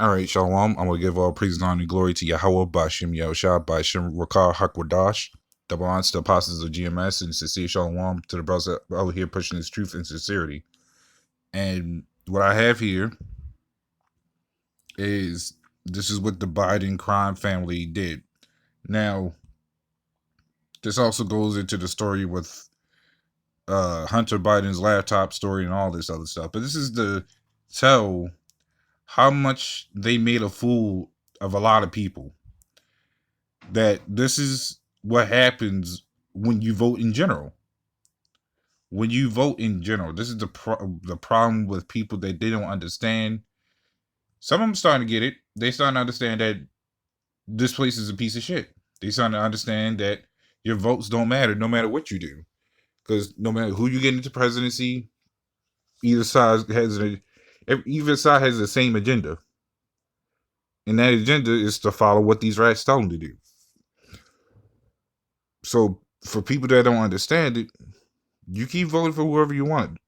All right, Shalom. I'm going to give all praise and honor and glory to YAHAWAHSHI'S Yahushua by Shem Rakar Hakwadash. Double honors to the apostles of GMS and sincere Shalom to the brothers out here pushing this truth and sincerity. And what I have here is this is what the Biden crime family did. Now, this also goes into the story with Hunter Biden's laptop story and all this other stuff. But this is to tell how much they made a fool of a lot of people. That this is what happens when you vote in general. When you vote in general, this is the problem with people that they don't understand. Some of them starting to get it. They starting to understand that this place is a piece of shit. They starting to understand that your votes don't matter no matter what you do. Because no matter who you get into presidency, either side has the same agenda. And that agenda is to follow what these rats tell them to do. So for people that don't understand it, you keep voting for whoever you want.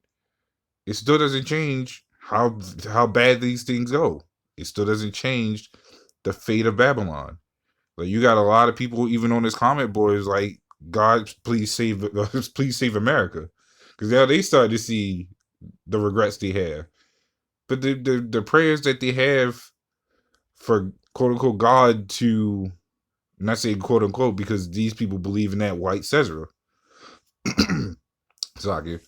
It still doesn't change how bad these things go. It still doesn't change the fate of Babylon. Like, you got a lot of people even on this comment boards like, God, please save America, because now they start to see the regrets they have. But the prayers that they have for quote unquote God to, not say quote unquote because these people believe in that white Caesar. Sorry.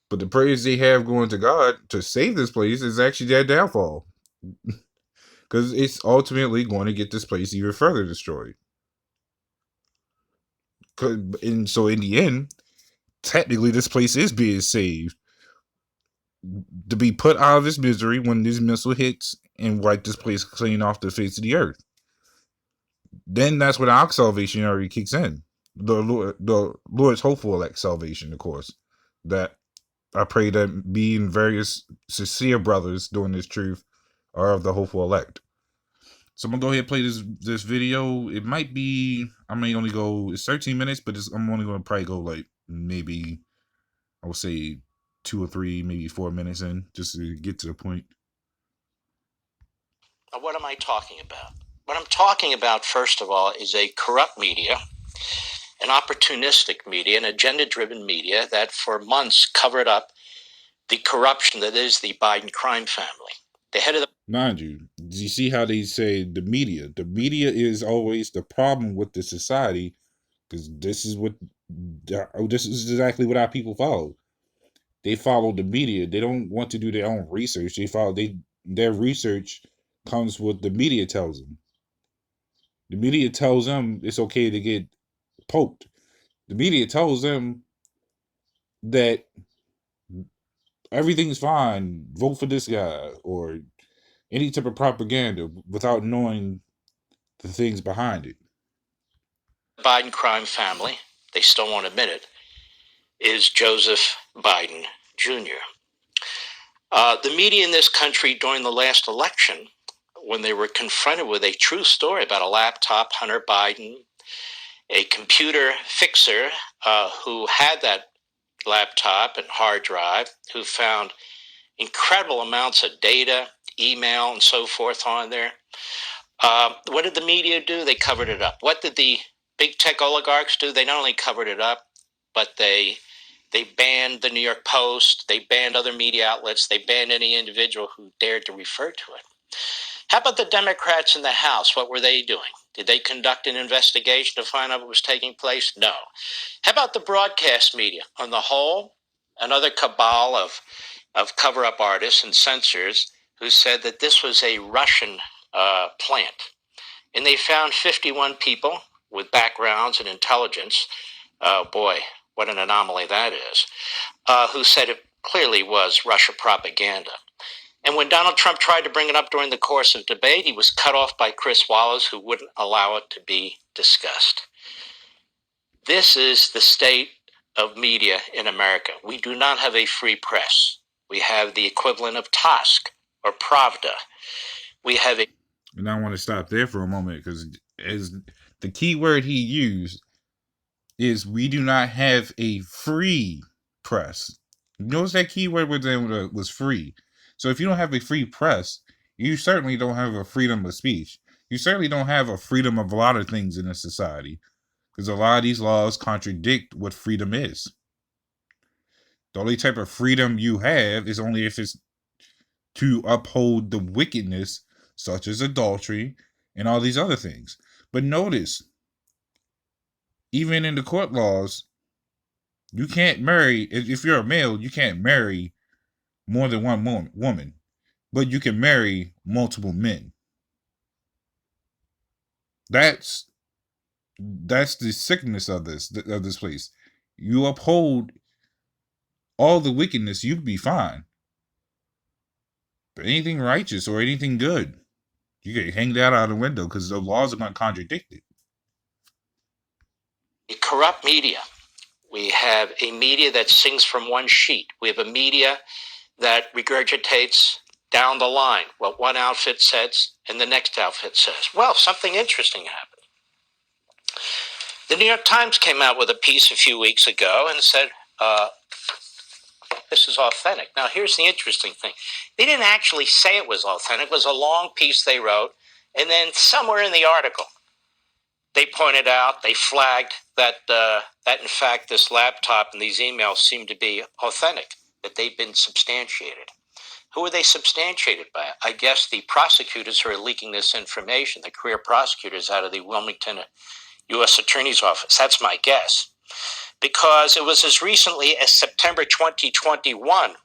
But the prayers they have going to God to save this place is actually their downfall. Because it's ultimately going to get this place even further destroyed. And so in the end, technically this place is being saved. To be put out of this misery when this missile hits and wipe this place clean off the face of the earth. Then that's when our salvation already kicks in. The Lord's hopeful elect salvation, of course. That I pray that being various sincere brothers doing this truth are of the hopeful elect. So I'm gonna go ahead and play this video. It might be, I may only go, it's 13 minutes, but I'm only gonna probably go like maybe, I would say 2 or 3, maybe 4 minutes in, just to get to the point. What am I talking about? What I'm talking about, first of all, is a corrupt media, an opportunistic media, an agenda-driven media that for months covered up the corruption that is the Biden crime family. The head of the... Mind you, do you see how they say the media? The media is always the problem with the society, because this is exactly what our people follow. They follow the media. They don't want to do their own research. Their research comes with the media tells them. The media tells them it's okay to get poked. The media tells them that everything's fine. Vote for this guy, or any type of propaganda without knowing the things behind it. Biden crime family, they still won't admit it, is Joseph Biden Jr. The media in this country during the last election, when they were confronted with a true story about a laptop, Hunter Biden, a computer fixer who had that laptop and hard drive, who found incredible amounts of data, email, and so forth on there. What did the media do? They covered it up. What did the big tech oligarchs do? They not only covered it up, but they banned the New York Post. They banned other media outlets. They banned any individual who dared to refer to it. How about the Democrats in the House? What were they doing? Did they conduct an investigation to find out what was taking place? No. How about the broadcast media? On the whole, another cabal of cover-up artists and censors who said that this was a Russian plant. And they found 51 people with backgrounds in intelligence. Oh boy, what an anomaly that is. Who said it clearly was Russia propaganda. And when Donald Trump tried to bring it up during the course of debate, he was cut off by Chris Wallace, who wouldn't allow it to be discussed. This is the state of media in America. We do not have a free press. We have the equivalent of Tusk or Pravda. We have a... And I want to stop there for a moment, because as the key word he used is, we do not have a free press. Notice that key word was free. So if you don't have a free press, You certainly don't have a freedom of speech. You certainly don't have a freedom of a lot of things in a society, because a lot of these laws contradict what freedom is. The only type of freedom you have is only if it's to uphold the wickedness, such as adultery and all these other things. But notice, even in the court laws, you can't marry, if you're a male, you can't marry more than one woman, but you can marry multiple men. That's the sickness of this place. You uphold all the wickedness, you'd be fine. But anything righteous or anything good, you can hang that out the window because the laws are going to contradict it. A corrupt media. We have a media that sings from one sheet. We have a media that regurgitates down the line what one outfit says and the next outfit says. Well, something interesting happened. The New York Times came out with a piece a few weeks ago and said, this is authentic. Now, here's the interesting thing. They didn't actually say it was authentic. It was a long piece they wrote, and then somewhere in the article, they pointed out, they flagged that in fact this laptop and these emails seem to be authentic, that they've been substantiated. Who are they substantiated by? I guess the prosecutors who are leaking this information, the career prosecutors out of the Wilmington U.S. Attorney's Office. That's my guess. Because it was as recently as September 2021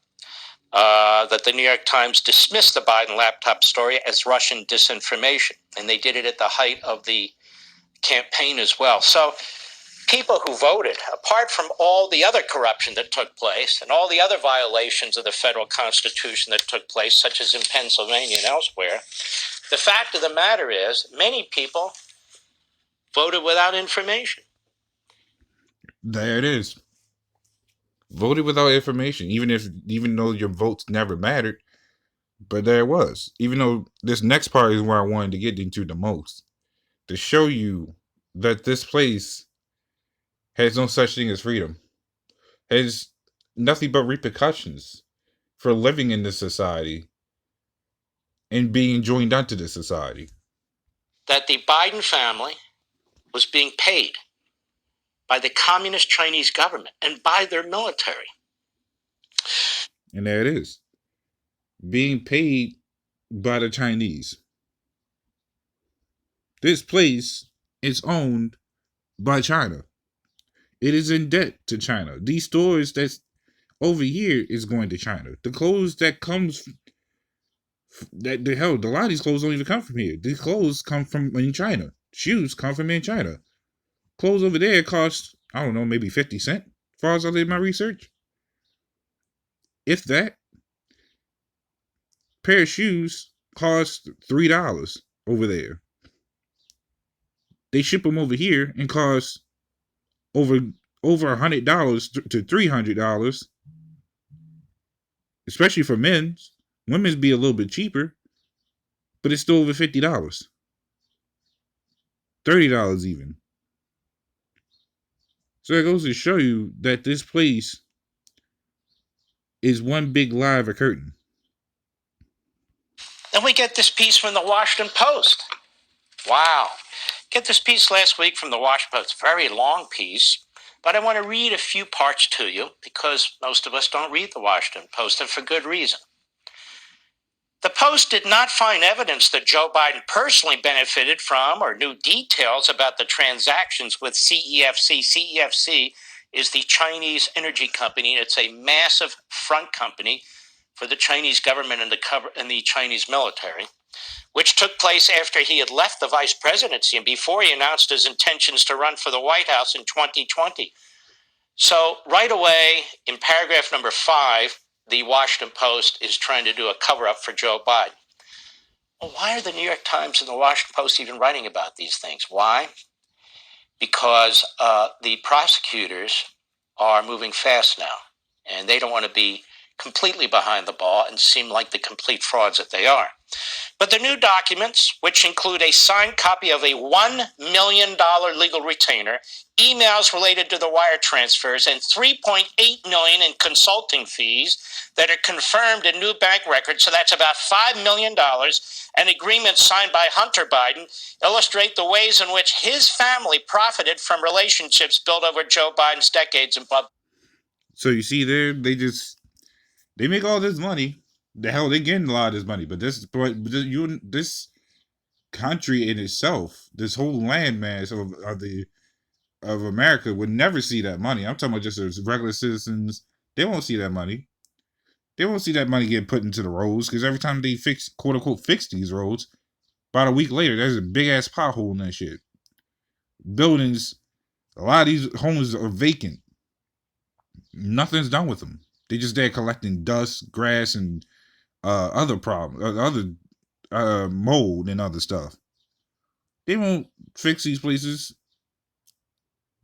that the New York Times dismissed the Biden laptop story as Russian disinformation. And they did it at the height of the campaign as well. So people who voted, apart from all the other corruption that took place and all the other violations of the federal Constitution that took place, such as in Pennsylvania and elsewhere, the fact of the matter is many people voted without information. There it is. Voted without information, even though your votes never mattered. But there it was. Even though this next part is where I wanted to get into the most, to show you that this place has no such thing as freedom, has nothing but repercussions for living in this society and being joined onto this society. That the Biden family was being paid by the communist Chinese government and by their military. And there it is. Being paid by the Chinese. This place is owned by China. It is in debt to China. These stores that's over here is going to China. The clothes that comes that the hell, a lot of these clothes don't even come from here. These clothes come from in China. Shoes come from in China. Clothes over there cost, I don't know, maybe 50 cents, as far as I did my research. If that. Pair of shoes cost $3 over there. They ship them over here and cost over $100 to $300, especially for men's. Women's be a little bit cheaper, but it's still over $50, $30 even. So it goes to show you that this place is one big lie of a curtain. Then we get this piece from the Washington Post. Wow. Get this piece last week from the Washington Post. Very long piece, but I want to read a few parts to you because most of us don't read the Washington Post, and for good reason. The Post did not find evidence that Joe Biden personally benefited from or knew details about the transactions with CEFC. CEFC is the Chinese energy company, and it's a massive front company for the Chinese government and the Chinese military, which took place after he had left the vice presidency and before he announced his intentions to run for the White House in 2020. So right away, in paragraph number 5, the Washington Post is trying to do a cover-up for Joe Biden. Well, why are the New York Times and the Washington Post even writing about these things? Why? Because the prosecutors are moving fast now, and they don't want to be completely behind the ball and seem like the complete frauds that they are. But the new documents, which include a signed copy of a $1 million legal retainer, emails related to the wire transfers, and $3.8 million in consulting fees that are confirmed in new bank records, so that's about $5 million, and agreements signed by Hunter Biden illustrate the ways in which his family profited from relationships built over Joe Biden's decades in public. So you see there, they make all this money. The hell, they getting a lot of this money, but this country in itself, this whole landmass of America would never see that money. I'm talking about just as regular citizens. They won't see that money. They won't see that money get put into the roads because every time they fix, quote unquote, fix these roads, about a week later, there's a big ass pothole in that shit. Buildings, a lot of these homes are vacant. Nothing's done with them. They just there collecting dust, grass, and other problems, other mold and other stuff. They won't fix these places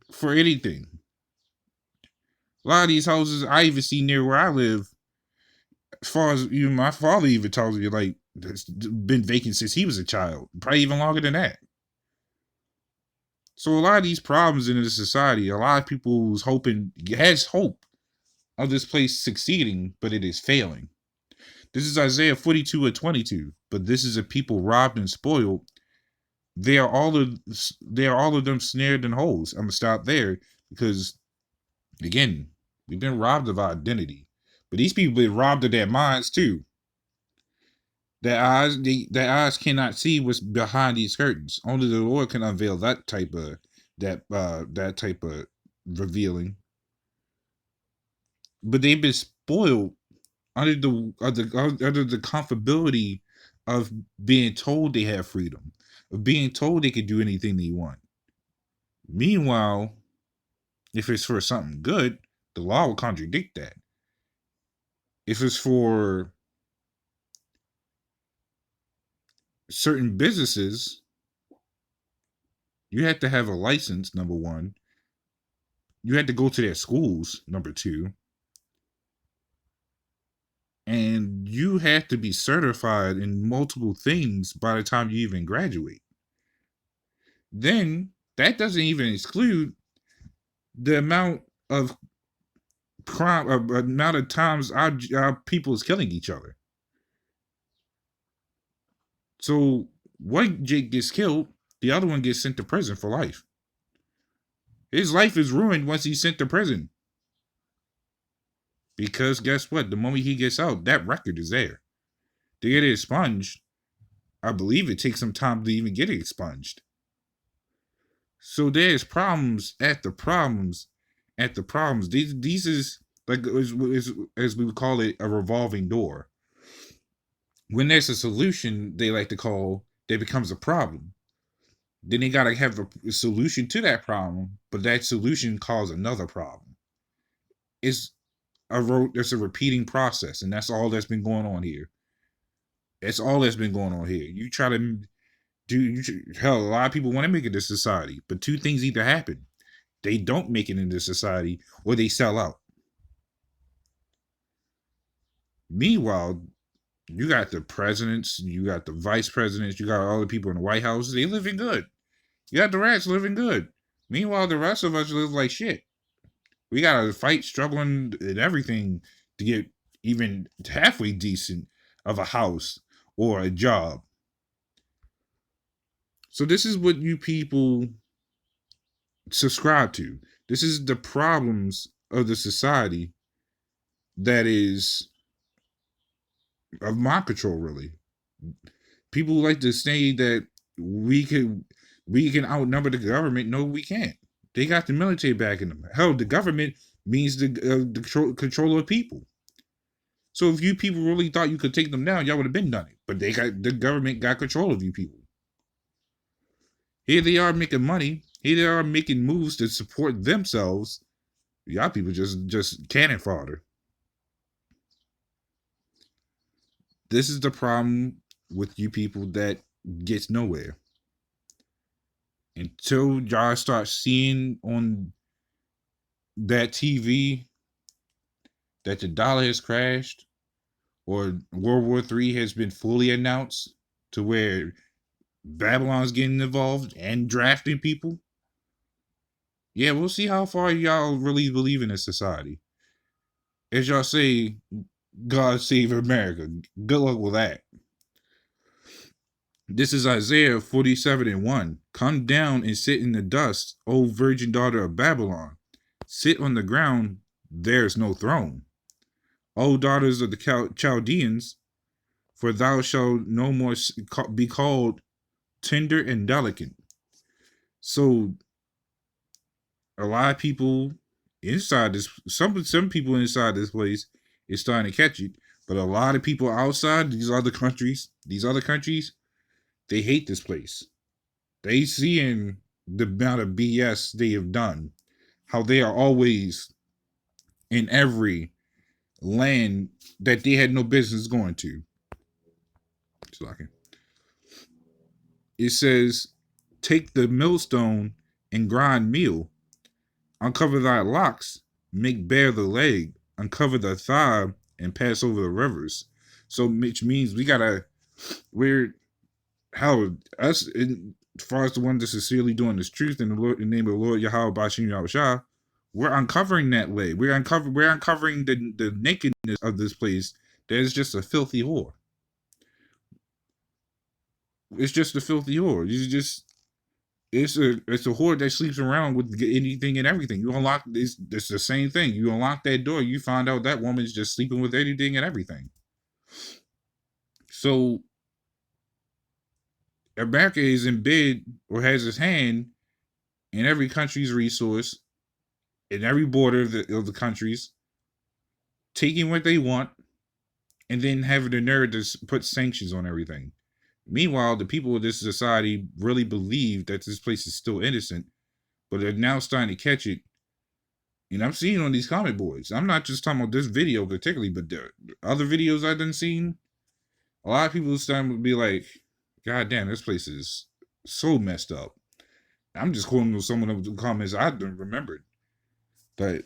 for anything. A lot of these houses I even see near where I live, as far as my father even tells me, like, it's been vacant since he was a child, probably even longer than that. So a lot of these problems in this society, a lot of people has hope of this place succeeding, but it is failing. This is Isaiah 42:22. But this is a people robbed and spoiled. They are all of them snared in holes. I'm gonna stop there because, again, we've been robbed of our identity, but these people been robbed of their minds too. Their eyes cannot see what's behind these curtains. Only the Lord can unveil that type of revealing. But they've been spoiled under the comfortability of being told they have freedom, of being told they can do anything they want. Meanwhile, if it's for something good, the law will contradict that. If it's for certain businesses, you have to have a license, number one. You have to go to their schools, number two. And you have to be certified in multiple things by the time you even graduate. Then that doesn't even exclude the amount of crime, amount of times our people is killing each other. So one Jake gets killed, the other one gets sent to prison for life. His life is ruined once he's sent to prison. Because guess what? The moment he gets out, that record is there. To get it expunged, I believe it takes some time to even get it expunged. So there's problems at the problems at the problems. These is like as we would call it, a revolving door. When there's a solution, they like to call, there becomes a problem. Then they gotta have a solution to that problem, but that solution causes another problem. It's a repeating process, and that's all that's been going on here. That's all that's been going on here. You try to hell, a lot of people want to make it to society, but two things either happen: they don't make it into society, or they sell out. Meanwhile, you got the presidents, you got the vice presidents, you got all the people in the White House. They living good. You got the rats living good. Meanwhile, the rest of us live like shit. We gotta fight, struggling, and everything to get even halfway decent of a house or a job. So this is what you people subscribe to. This is the problems of the society that is of my control, really. People like to say that we can outnumber the government. No, we can't. They got the military backing them. Hell, the government means the control of people. So if you people really thought you could take them down, y'all would have been done it. But the government got control of you people. Here they are making money. Here they are making moves to support themselves. Y'all people just cannon fodder. This is the problem with you people that gets nowhere. Until y'all start seeing on that TV that the dollar has crashed, or World War III has been fully announced to where Babylon's getting involved and drafting people. Yeah, we'll see how far y'all really believe in this society. As y'all say, God save America. Good luck with that. This is Isaiah 47:1. Come down and sit in the dust, O virgin daughter of Babylon. Sit on the ground, there is no throne. O daughters of the Chaldeans, for thou shalt no more be called tender and delicate. So a lot of people inside this, some people inside this place is starting to catch it, but a lot of people outside these other countries, they hate this place. They seeing the amount of BS they have done, how they are always in every land that they had no business going to. It says, take the millstone and grind meal, uncover thy locks, make bare the leg, uncover the thigh, and pass over the rivers. So, which means we're how us, as far as the one that's sincerely doing this truth in the name of the Lord YAHAWAHSHI'S, we're uncovering that leg. We're uncovering the nakedness of this place. That is just a filthy whore. It's just a filthy whore. It's a whore that sleeps around with anything and everything. You unlock it's the same thing. You unlock that door, you find out that woman's just sleeping with anything and everything. So America is in bed or has its hand in every country's resource, in every border of the countries, taking what they want, and then having the nerve to put sanctions on everything. Meanwhile, the people of this society really believe that this place is still innocent, but they're now starting to catch it. And I'm seeing on these comment boards. I'm not just talking about this video particularly, but the other videos I've done seen. A lot of people starting to be like, "God damn, this place is so messed up." I'm just quoting some of the comments I remembered. But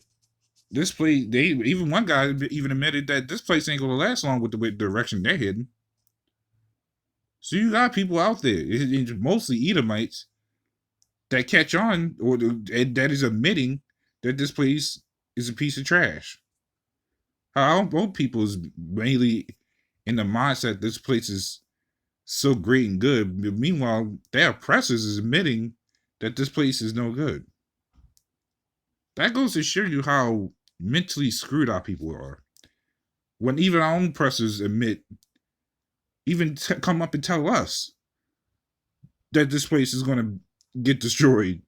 this place, they even one guy even admitted that this place ain't gonna last long with the direction they're heading. So you got people out there, mostly Edomites, that catch on or that is admitting that this place is a piece of trash. How both people is mainly in the mindset this place is so great and good. Meanwhile, their oppressors is admitting that this place is no good. That goes to show you how mentally screwed our people are. When even our own oppressors admit, even come up and tell us that this place is going to get destroyed.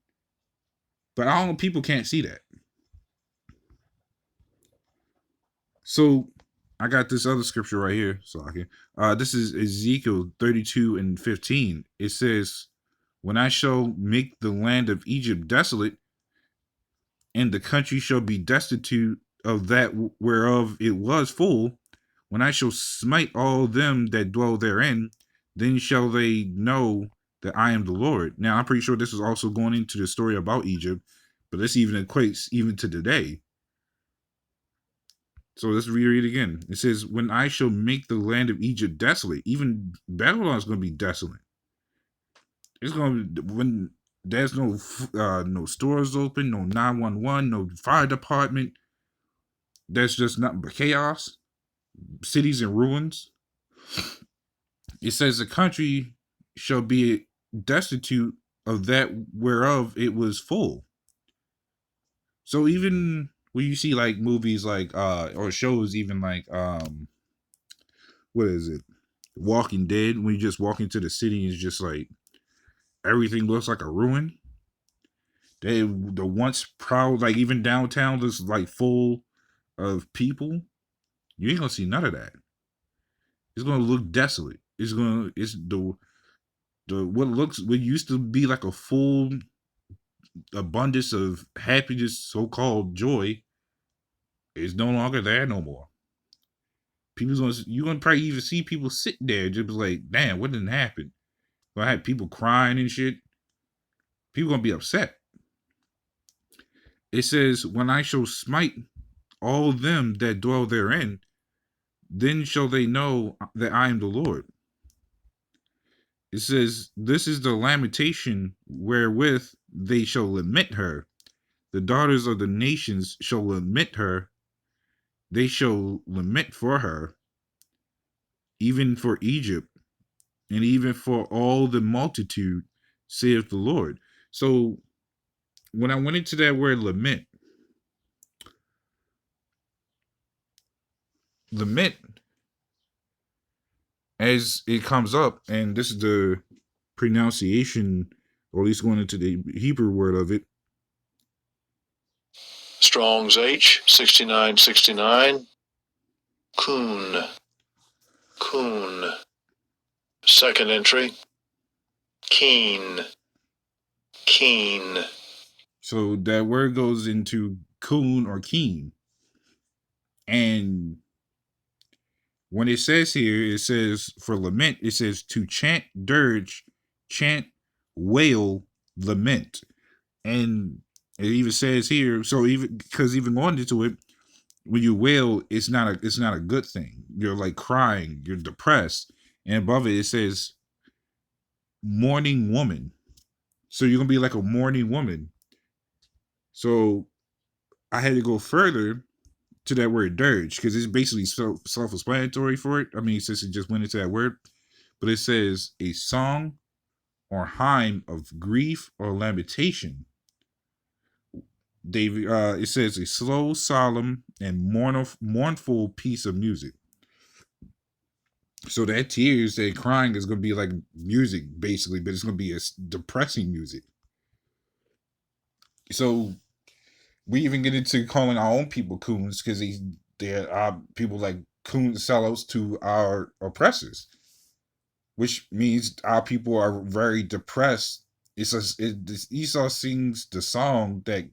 But our own people can't see that. So I got this other scripture right here. So I can. This is Ezekiel 32:15. It says, "When I shall make the land of Egypt desolate, and the country shall be destitute of that whereof it was full, when I shall smite all them that dwell therein, then shall they know that I am the Lord." Now, I'm pretty sure this is also going into the story about Egypt, but this even equates even to today. So let's reread it again. It says, "When I shall make the land of Egypt desolate," even Babylon is going to be desolate. It's going to when there's no stores open, no 911, no fire department. That's just nothing but chaos. Cities in ruins. It says the country shall be destitute of that whereof it was full. So even when you see like movies like or shows even like what is it? Walking Dead, when you just walk into the city and it's just like everything looks like a ruin. The once proud, like even downtown is like full of people. You ain't gonna see none of that. It's gonna look desolate. It's what used to be like a full abundance of happiness, so-called joy, is no longer there no more. You're gonna probably even see people sit there just like, damn, what didn't happen? Gonna have people crying and shit. People gonna be upset. It says, "When I shall smite all them that dwell therein," Then shall they know that I am the Lord. It says, this is the lamentation wherewith they shall lament her. The daughters of the nations shall lament her. They shall lament for her, even for Egypt, and even for all the multitude, saith the Lord. So when I went into that word lament, lament, as it comes up, and this is the pronunciation, or at least going into the Hebrew word of it. Strong's H 6969. Coon. Coon. Second entry. Keen. Keen. So that word goes into coon or keen. And when it says here, it says for lament, it says to chant, dirge, chant, wail, lament. And it even says here, so even because even going into it, when you wail, it's not a good thing. You're like crying, you're depressed. And above it, it says mourning woman. So you're gonna be like a mourning woman. So I had to go further to that word dirge because it's basically self-explanatory for it. I mean, since it just went into that word, but it says a song or hymn of grief or lamentation. It says a slow, solemn, and mournful piece of music. So that tears, that crying is gonna be like music basically, but it's gonna be a depressing music. So we even get into calling our own people coons because they're people like coon sellouts to our oppressors, which means our people are very depressed. Esau sings the song that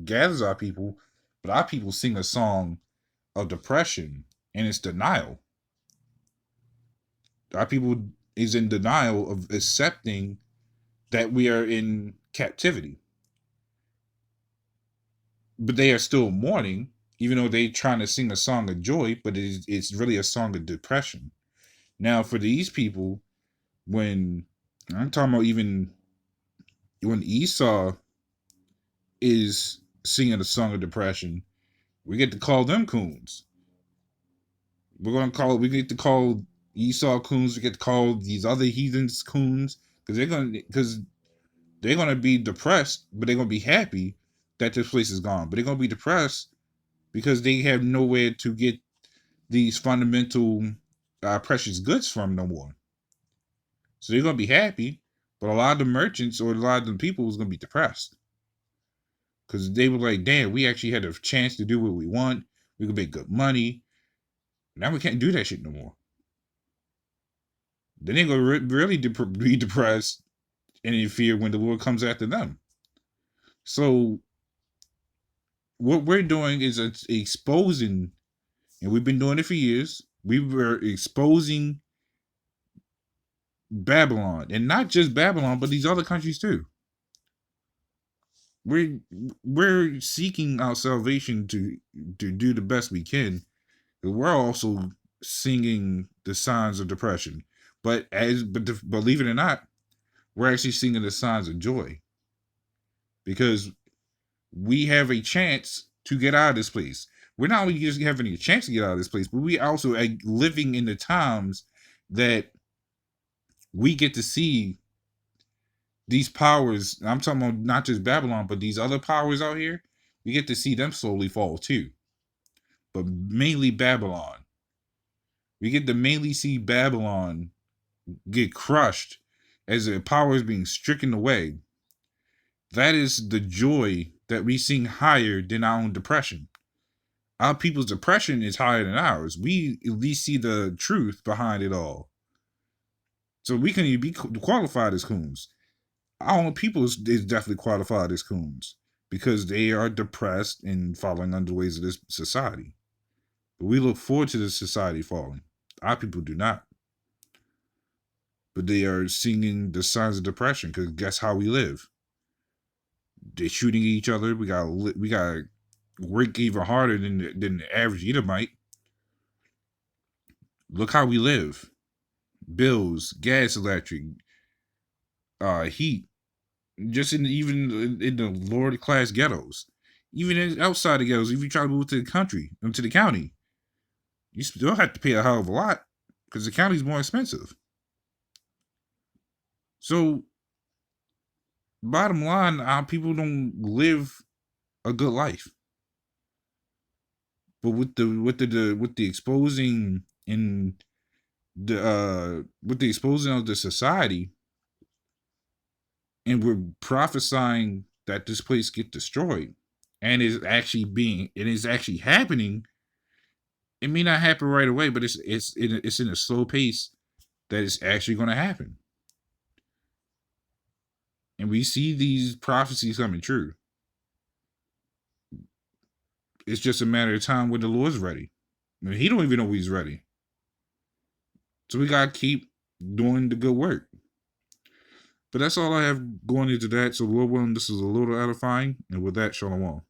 gathers our people, but our people sing a song of depression and it's denial. Our people is in denial of accepting that we are in captivity, but they are still mourning, even though they're trying to sing a song of joy, but it's really a song of depression. Now, for these people, when I'm talking about even when Esau is singing a song of depression, we get to call them coons. We get to call Esau coons. We get to call these other heathens coons because they're gonna be depressed, but they're gonna be happy that this place is gone. But they're gonna be depressed because they have nowhere to get these fundamental precious goods from no more. So they're gonna be happy, but a lot of the merchants or a lot of the people is gonna be depressed because they were like, "Damn, we actually had a chance to do what we want. We could make good money. Now we can't do that shit no more." Then they're gonna really be depressed and in fear when the Lord comes after them. So what we're doing is exposing, and we've been doing it for years. We were exposing Babylon, and not just Babylon, but these other countries too. We're we're seeking our salvation to do the best we can. But we're also singing the signs of depression, but believe it or not, we're actually singing the signs of joy because we have a chance to get out of this place. We're not only just having a chance to get out of this place, but we also are living in the times that we get to see these powers. I'm talking about not just Babylon, but these other powers out here. We get to see them slowly fall too, but mainly Babylon. We get to mainly see Babylon get crushed as the power is being stricken away. That is the joy that we sing higher than our own depression. Our people's depression is higher than ours. We at least see the truth behind it all. So we can be qualified as coons. Our own people is definitely qualified as coons because they are depressed and following under the ways of this society. But we look forward to this society falling. Our people do not. But they are singing the signs of depression because guess how we live? They're shooting each other. We got to work even harder than the average Edomite. Look how we live. Bills, gas, electric, heat. Just even in the lower class ghettos. Even outside the ghettos, if you try to move to the country, to the county, you still have to pay a hell of a lot because the county's more expensive. So, bottom line, our people don't live a good life. But with the exposing in the with the exposing of the society, and we're prophesying that this place get destroyed, and it is actually happening. It may not happen right away, but it's in a slow pace that it's actually going to happen, and we see these prophecies coming true. It's just a matter of time when the Lord's ready. I mean, he don't even know when he's ready, so we gotta keep doing the good work. But that's all I have going into that. So, Lord willing, this is a little edifying, and with that, shalom.